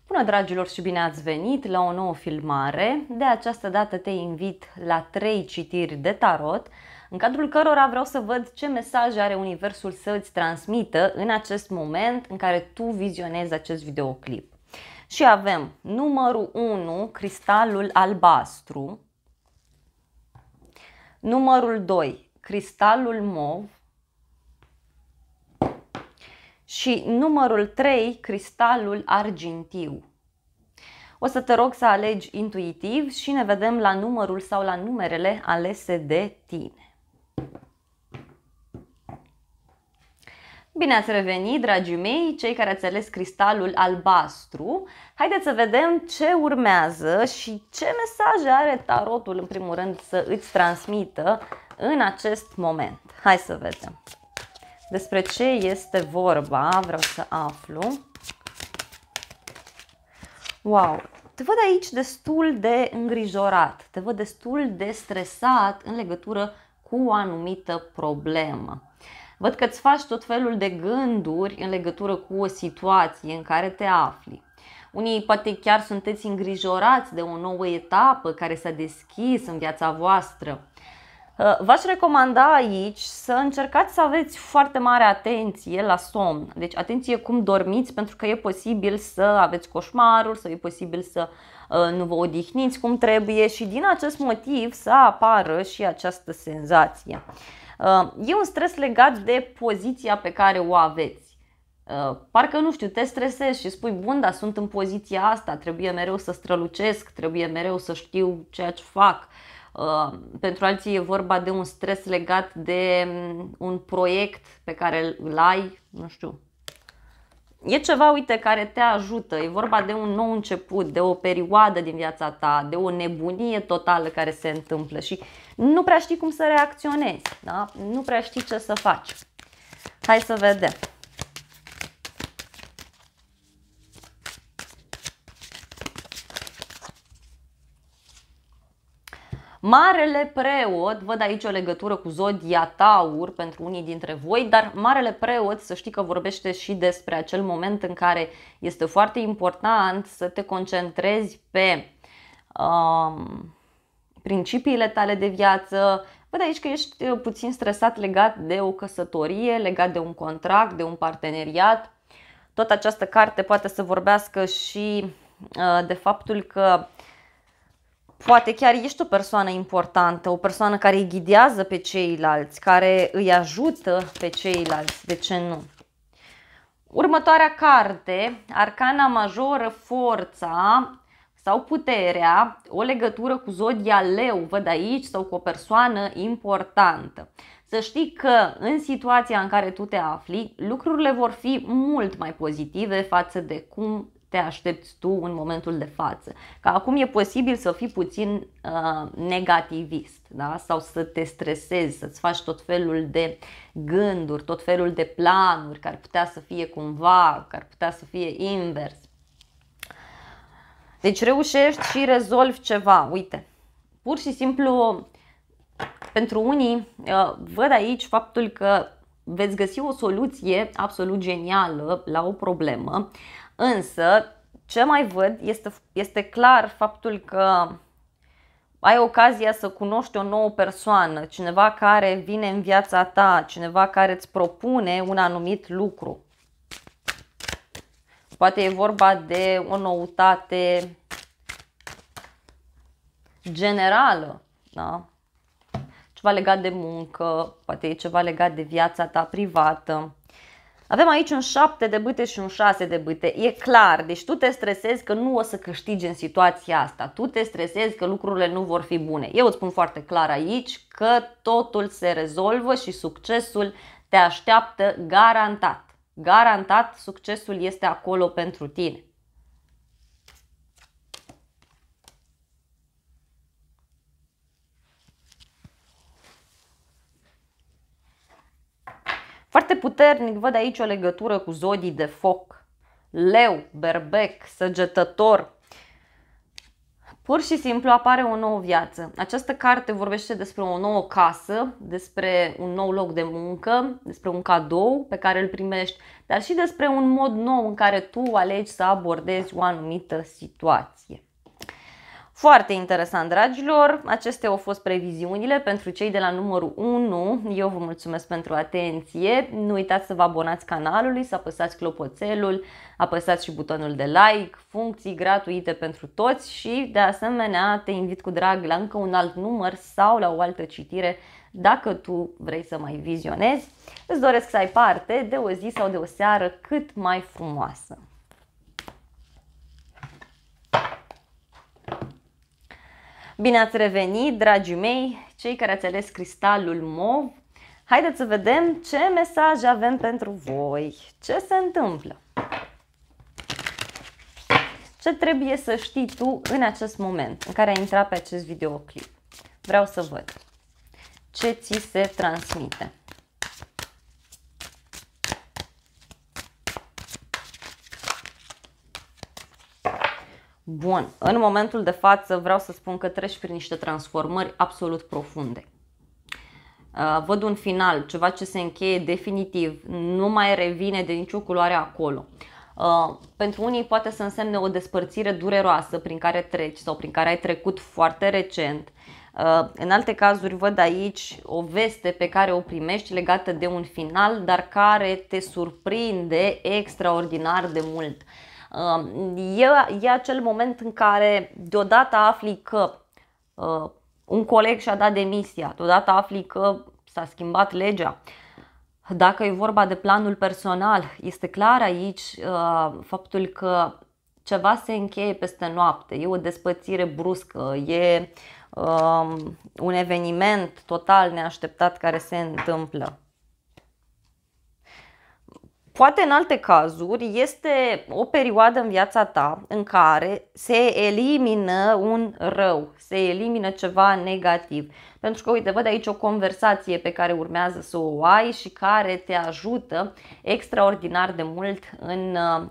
Bună dragilor și bine ați venit la o nouă filmare. De această dată te invit la 3 citiri de tarot, în cadrul cărora vreau să văd ce mesaj are Universul să îți transmită în acest moment în care tu vizionezi acest videoclip. Și avem numărul 1, cristalul albastru, numărul 2, cristalul mov și numărul 3, cristalul argintiu. O să te rog să alegi intuitiv și ne vedem la numărul sau la numerele alese de tine. Bine ați revenit, dragii mei, cei care ați ales cristalul albastru. Haideți să vedem ce urmează și ce mesaje are tarotul, în primul rând, să îți transmită în acest moment. Hai să vedem. Despre ce este vorba, vreau să aflu. Wow! Te văd aici destul de îngrijorat, te văd destul de stresat în legătură cu o anumită problemă. Văd că îți faci tot felul de gânduri în legătură cu o situație în care te afli. Unii poate chiar sunteți îngrijorați de o nouă etapă care s-a deschis în viața voastră. V-aș recomanda aici să încercați să aveți foarte mare atenție la somn. Deci atenție cum dormiți, pentru că e posibil să aveți coșmaruri, sau e posibil să nu vă odihniți cum trebuie și din acest motiv să apară și această senzație. E un stres legat de poziția pe care o aveți. Parcă, nu știu, te stresezi și spui, bun, dar sunt în poziția asta, trebuie mereu să strălucesc, trebuie mereu să știu ceea ce fac. Pentru alții e vorba de un stres legat de un proiect pe care îl ai, nu știu. E ceva, uite, care te ajută, e vorba de un nou început, de o perioadă din viața ta, de o nebunie totală care se întâmplă și nu prea știi cum să reacționezi, da? Nu prea știi ce să faci. Hai să vedem. Marele preot, văd aici o legătură cu zodia Taur pentru unii dintre voi, dar Marele preot, să știi că vorbește și despre acel moment în care este foarte important să te concentrezi pe principiile tale de viață. Văd aici că ești puțin stresat legat de o căsătorie, legat de un contract, de un parteneriat. Tot această carte poate să vorbească și de faptul că poate chiar ești o persoană importantă, o persoană care îi ghidează pe ceilalți, care îi ajută pe ceilalți, de ce nu? Următoarea carte, Arcana Majoră, Forța sau Puterea, o legătură cu zodia Leu, văd aici, sau cu o persoană importantă. Să știi că în situația în care tu te afli, lucrurile vor fi mult mai pozitive față de cum te aștepți tu în momentul de față. Că acum e posibil să fii puțin negativist, da? Sau să te stresezi, să-ți faci tot felul de gânduri, tot felul de planuri, care ar putea să fie cumva, care ar putea să fie invers. Deci reușești și rezolvi ceva. Uite, pur și simplu, pentru unii, văd aici faptul că veți găsi o soluție absolut genială la o problemă. Însă, ce mai văd este clar faptul că ai ocazia să cunoști o nouă persoană, cineva care vine în viața ta, cineva care îți propune un anumit lucru. Poate e vorba de o noutate generală, da? Ceva legat de muncă, poate e ceva legat de viața ta privată. Avem aici un 7 de bâte și un 6 de bâte. E clar, deci tu te stresezi că nu o să câștigi în situația asta. Tu te stresezi că lucrurile nu vor fi bune. Eu îți spun foarte clar aici că totul se rezolvă și succesul te așteaptă garantat. Garantat, succesul este acolo pentru tine. Foarte puternic văd aici o legătură cu zodii de foc. Leu, berbec, săgetător. Pur și simplu apare o nouă viață. Această carte vorbește despre o nouă casă, despre un nou loc de muncă, despre un cadou pe care îl primești, dar și despre un mod nou în care tu alegi să abordezi o anumită situație. Foarte interesant, dragilor, acestea au fost previziunile pentru cei de la numărul 1. Eu vă mulțumesc pentru atenție. Nu uitați să vă abonați canalului, să apăsați clopoțelul, apăsați și butonul de like, funcții gratuite pentru toți și de asemenea te invit cu drag la încă un alt număr sau la o altă citire dacă tu vrei să mai vizionezi. Îți doresc să ai parte de o zi sau de o seară cât mai frumoasă. Bine ați revenit, dragii mei, cei care ați ales cristalul mov. Haideți să vedem ce mesaj avem pentru voi. Ce se întâmplă? Ce trebuie să știi tu în acest moment în care ai intrat pe acest videoclip? Vreau să văd ce ți se transmite. Bun, în momentul de față vreau să spun că treci prin niște transformări absolut profunde. Văd un final, ceva ce se încheie definitiv, nu mai revine de nicio culoare acolo. Pentru unii poate să însemne o despărțire dureroasă prin care treci sau prin care ai trecut foarte recent. În alte cazuri văd aici o veste pe care o primești legată de un final, dar care te surprinde extraordinar de mult. E acel moment în care deodată afli că un coleg și-a dat demisia, deodată afli că s-a schimbat legea. Dacă e vorba de planul personal, este clar aici faptul că ceva se încheie peste noapte, e o despărțire bruscă, e un eveniment total neașteptat care se întâmplă. Poate în alte cazuri este o perioadă în viața ta în care se elimină un rău, se elimină ceva negativ. Pentru că, uite, văd aici o conversație pe care urmează să o ai și care te ajută extraordinar de mult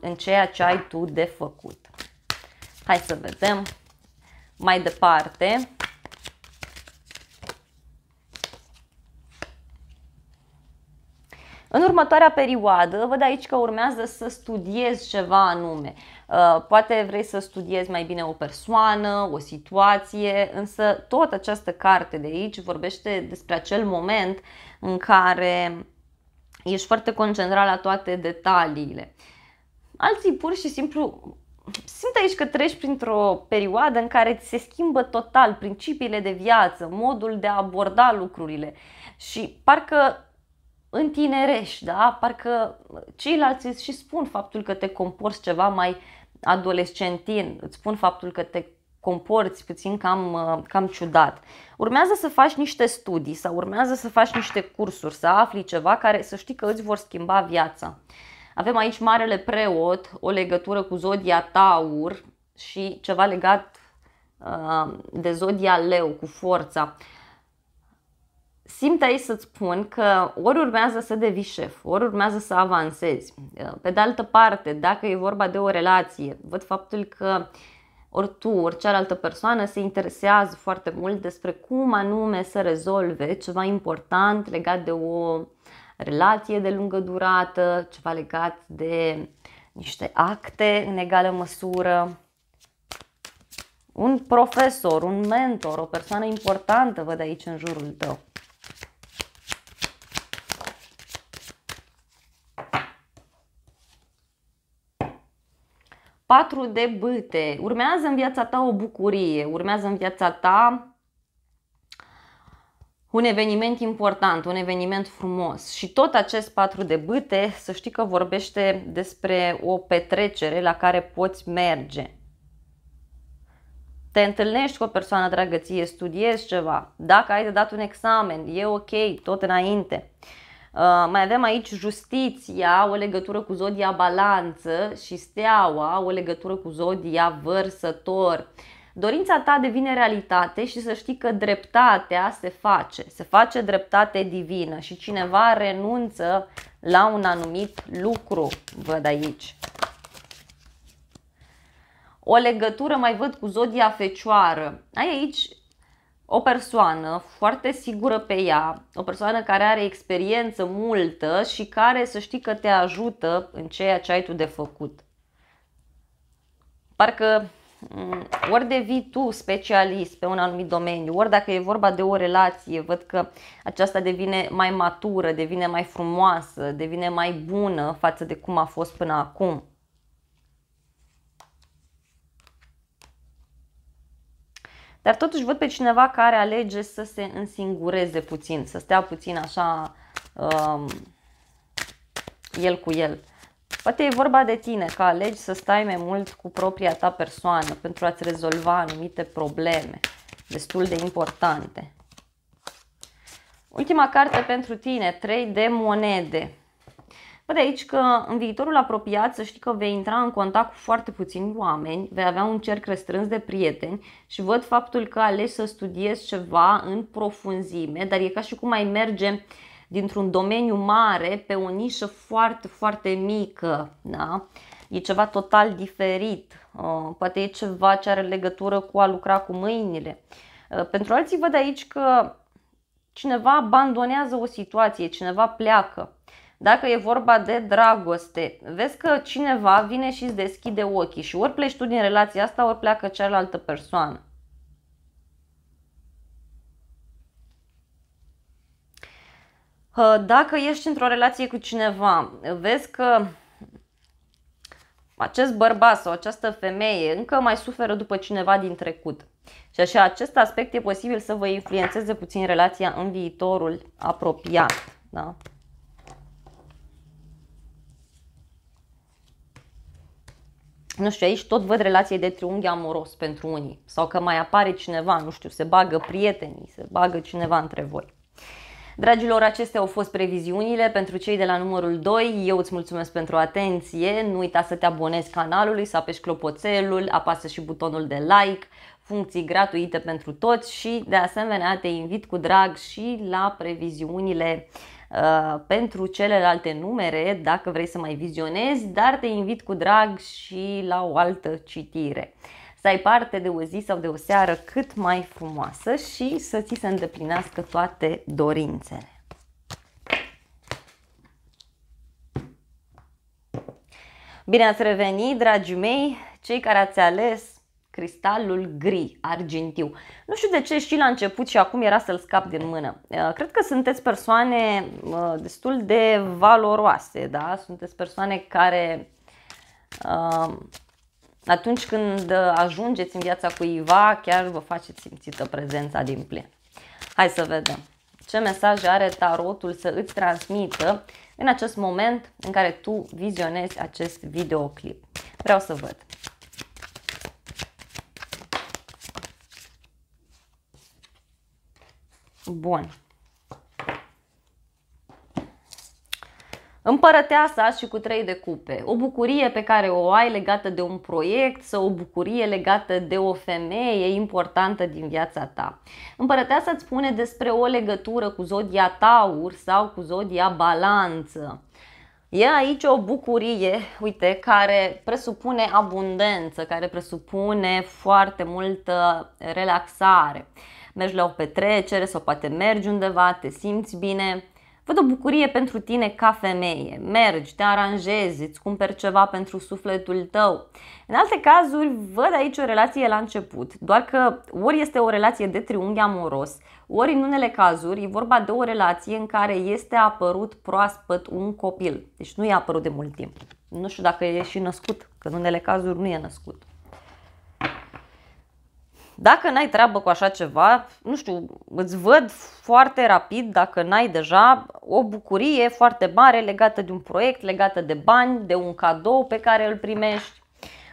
în ceea ce ai tu de făcut. Hai să vedem mai departe. În următoarea perioadă, văd aici că urmează să studiezi ceva anume. Poate vrei să studiezi mai bine o persoană, o situație, însă tot această carte de aici vorbește despre acel moment în care ești foarte concentrat la toate detaliile. Alții pur și simplu simt aici că treci printr-o perioadă în care ți se schimbă total principiile de viață, modul de a aborda lucrurile și parcă întinerești, da? Parcă ceilalți îți și spun faptul că te comporți ceva mai adolescentin, îți spun faptul că te comporți puțin cam ciudat. Urmează să faci niște studii sau urmează să faci niște cursuri, să afli ceva care să știi că îți vor schimba viața. Avem aici Marele Preot, o legătură cu zodia Taur și ceva legat de zodia Leu, cu forța. Simt aici să-ți spun că ori urmează să devii șef, ori urmează să avansezi. Pe de altă parte, dacă e vorba de o relație, văd faptul că ori tu, ori cealaltă persoană se interesează foarte mult despre cum anume să rezolve ceva important legat de o relație de lungă durată, ceva legat de niște acte în egală măsură. Un profesor, un mentor, o persoană importantă văd aici în jurul tău. Patru de bâte. Urmează în viața ta o bucurie, urmează în viața ta un eveniment important, un eveniment frumos. Și tot acest 4 de bâte, să știi că vorbește despre o petrecere la care poți merge. Te întâlnești cu o persoană dragă ție, studiezi ceva. Dacă ai de dat un examen, e ok, tot înainte. Mai avem aici justiția, o legătură cu zodia Balanță, și steaua, o legătură cu zodia Vărsător. Dorința ta devine realitate și să știi că dreptatea se face dreptate divină și cineva renunță la un anumit lucru, văd aici. O legătură mai văd cu zodia Fecioară. Ai aici o persoană foarte sigură pe ea, o persoană care are experiență multă și care să știi că te ajută în ceea ce ai tu de făcut. Parcă ori devii tu specialist pe un anumit domeniu, ori dacă e vorba de o relație, văd că aceasta devine mai matură, devine mai frumoasă, devine mai bună față de cum a fost până acum. Dar totuși văd pe cineva care alege să se însingureze puțin, să stea puțin așa el cu el. Poate e vorba de tine, că alegi să stai mai mult cu propria ta persoană pentru a-ți rezolva anumite probleme destul de importante. Ultima carte pentru tine, 3 de monede. Văd aici că în viitorul apropiat să știi că vei intra în contact cu foarte puțini oameni, vei avea un cerc restrâns de prieteni și văd faptul că alegi să studiezi ceva în profunzime, dar e ca și cum ai merge dintr-un domeniu mare pe o nișă foarte, foarte mică. Da? E ceva total diferit, poate e ceva ce are legătură cu a lucra cu mâinile. Pentru alții văd aici că cineva abandonează o situație, cineva pleacă. Dacă e vorba de dragoste, vezi că cineva vine și îți deschide ochii și ori pleci tu din relația asta, ori pleacă cealaltă persoană. Dacă ești într-o relație cu cineva, vezi că acest bărbat sau această femeie încă mai suferă după cineva din trecut. Și așa, acest aspect e posibil să vă influențeze puțin relația în viitorul apropiat. Da? Nu știu, aici tot văd relație de triunghi amoros pentru unii. Sau că mai apare cineva, nu știu, se bagă prietenii, se bagă cineva între voi. Dragilor, acestea au fost previziunile pentru cei de la numărul 2. Eu îți mulțumesc pentru atenție. Nu uita să te abonezi canalului, să apeși clopoțelul, apasă și butonul de like, funcții gratuite pentru toți și de asemenea te invit cu drag și la previziunile pentru celelalte numere, dacă vrei să mai vizionezi, dar te invit cu drag și la o altă citire. Să ai parte de o zi sau de o seară cât mai frumoasă și să ți se îndeplinească toate dorințele. Bine ați revenit, dragii mei, cei care ați ales cristalul gri, argintiu. Nu știu de ce și la început și acum era să-l scap din mână. Cred că sunteți persoane destul de valoroase, da? Sunteți persoane care atunci când ajungeți în viața cuiva, chiar vă faceți simțită prezența din plin. Hai să vedem ce mesaj are tarotul să îți transmită în acest moment în care tu vizionezi acest videoclip. Vreau să văd. Bun. Împărăteasa și cu 3 de cupe. O bucurie pe care o ai legată de un proiect sau o bucurie legată de o femeie importantă din viața ta. Împărăteasa îți spune despre o legătură cu zodia Taur sau cu zodia Balanță. E aici o bucurie, uite, care presupune abundență, care presupune foarte multă relaxare. Mergi la o petrecere sau poate mergi undeva, te simți bine. Văd o bucurie pentru tine ca femeie. Mergi, te aranjezi, îți cumperi ceva pentru sufletul tău. În alte cazuri, văd aici o relație la început, doar că ori este o relație de triunghi amoros, ori în unele cazuri e vorba de o relație în care este apărut proaspăt un copil. Deci nu e apărut de mult timp. Nu știu dacă e și născut, că în unele cazuri nu e născut. Dacă n-ai treabă cu așa ceva, nu știu, îți văd foarte rapid, dacă n-ai deja, o bucurie foarte mare legată de un proiect, legată de bani, de un cadou pe care îl primești.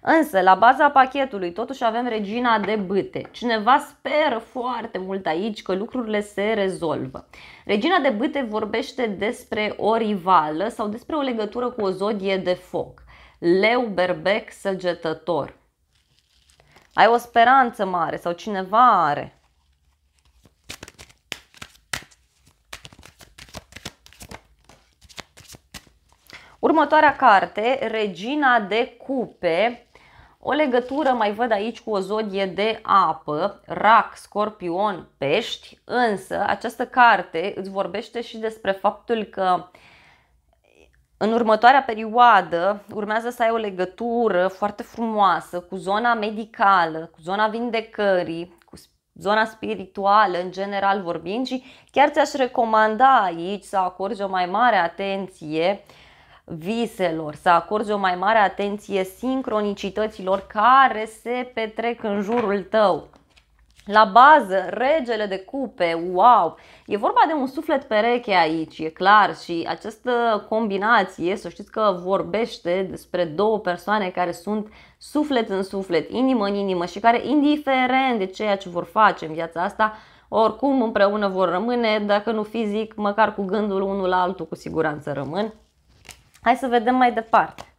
Însă, la baza pachetului, totuși avem regina de bâte. Cineva speră foarte mult aici că lucrurile se rezolvă. Regina de bâte vorbește despre o rivală sau despre o legătură cu o zodie de foc. Leu, berbec, săgetător. Ai o speranță mare sau cineva are. Următoarea carte, Regina de cupe, O legătură mai văd aici cu o zodie de apă, Rac, Scorpion, Pești, însă această carte îți vorbește și despre faptul că în următoarea perioadă urmează să ai o legătură foarte frumoasă cu zona medicală, cu zona vindecării, cu zona spirituală în general vorbind și chiar ți-aș recomanda aici să acorzi o mai mare atenție viselor, să acorzi o mai mare atenție sincronicităților care se petrec în jurul tău. La bază, regele de cupe, wow! E vorba de un suflet pereche aici, e clar, și această combinație, să știți că vorbește despre două persoane care sunt suflet în suflet, inimă în inimă și care, indiferent de ceea ce vor face în viața asta, oricum împreună vor rămâne, dacă nu fizic, măcar cu gândul unul la altul cu siguranță rămân. Hai să vedem mai departe.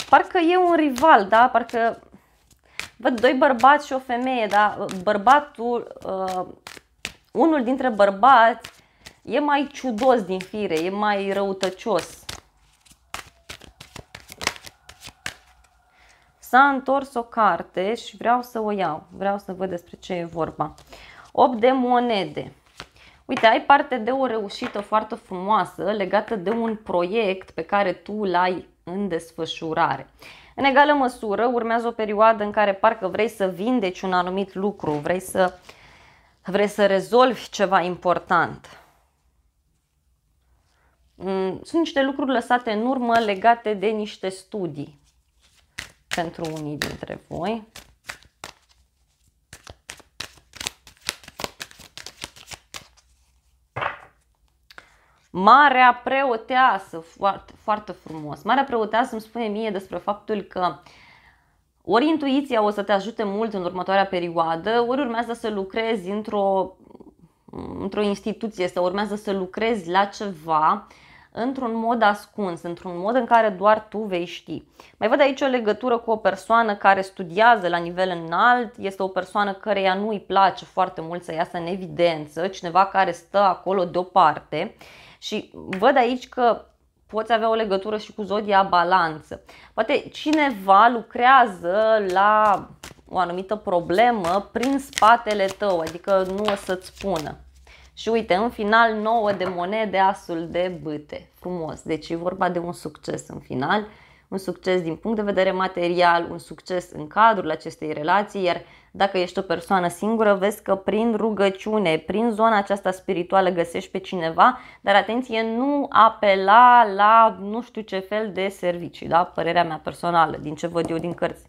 Parcă e un rival, da? Parcă văd doi bărbați și o femeie, da? Bărbatul, unul dintre bărbați e mai ciudos din fire, e mai răutăcios. S-a întors o carte și vreau să o iau, vreau să văd despre ce e vorba. 8 de monede. Uite, ai parte de o reușită foarte frumoasă legată de un proiect pe care tu l-ai în desfășurare. În egală măsură, urmează o perioadă în care parcă vrei să vindeci un anumit lucru, vrei să rezolvi ceva important. Sunt niște lucruri lăsate în urmă legate de niște studii pentru unii dintre voi. Marea preoteasă, foarte, foarte frumos. Marea preoteasă îmi spune mie despre faptul că ori intuiția o să te ajute mult în următoarea perioadă, ori urmează să lucrezi într-o instituție sau urmează să lucrezi la ceva într-un mod ascuns, într-un mod în care doar tu vei ști. Mai văd aici o legătură cu o persoană care studiază la nivel înalt, este o persoană căreia nu îi place foarte mult să iasă în evidență, cineva care stă acolo deoparte. Și văd aici că poți avea o legătură și cu zodia balanță. Poate cineva lucrează la o anumită problemă prin spatele tău, adică nu o să-ți spună. Și uite, în final 9 de monede, asul de bâte. Frumos. Deci e vorba de un succes în final, un succes din punct de vedere material, un succes în cadrul acestei relații, iar dacă ești o persoană singură, vezi că prin rugăciune, prin zona aceasta spirituală găsești pe cineva, dar atenție, nu apela la nu știu ce fel de servicii, da? Părerea mea personală, din ce văd eu din cărți.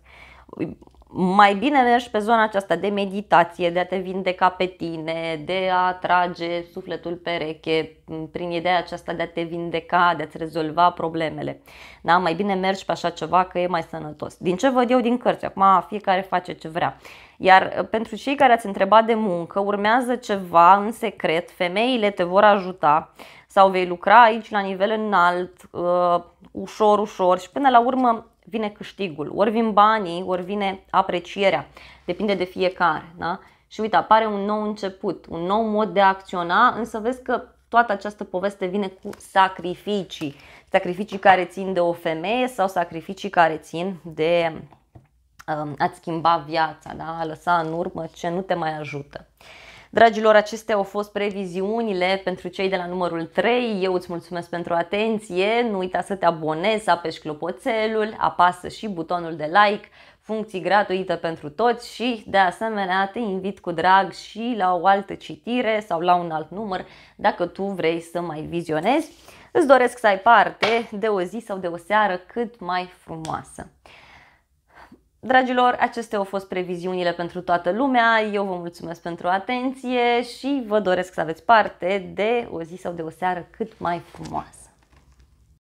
Mai bine mergi pe zona aceasta de meditație, de a te vindeca pe tine, de a trage sufletul pereche, prin ideea aceasta de a te vindeca, de a-ți rezolva problemele. Da? Mai bine mergi pe așa ceva că e mai sănătos. Din ce văd eu din cărți, acum fiecare face ce vrea. Iar pentru cei care ați întrebat de muncă, urmează ceva în secret, femeile te vor ajuta sau vei lucra aici la nivel înalt, ușor, ușor și până la urmă vine câștigul, ori vin banii, ori vine aprecierea, depinde de fiecare, da? Și uite, apare un nou început, un nou mod de a acționa, însă vezi că toată această poveste vine cu sacrificii, sacrificii care țin de o femeie sau sacrificii care țin de a-ți schimba viața, da? A lăsa în urmă ce nu te mai ajută. Dragilor, acestea au fost previziunile pentru cei de la numărul 3. Eu îți mulțumesc pentru atenție. Nu uita să te abonezi, să apeși clopoțelul, apasă și butonul de like, funcții gratuite pentru toți și de asemenea te invit cu drag și la o altă citire sau la un alt număr dacă tu vrei să mai vizionezi. Îți doresc să ai parte de o zi sau de o seară cât mai frumoasă. Dragilor, acestea au fost previziunile pentru toată lumea, eu vă mulțumesc pentru atenție și vă doresc să aveți parte de o zi sau de o seară cât mai frumoasă.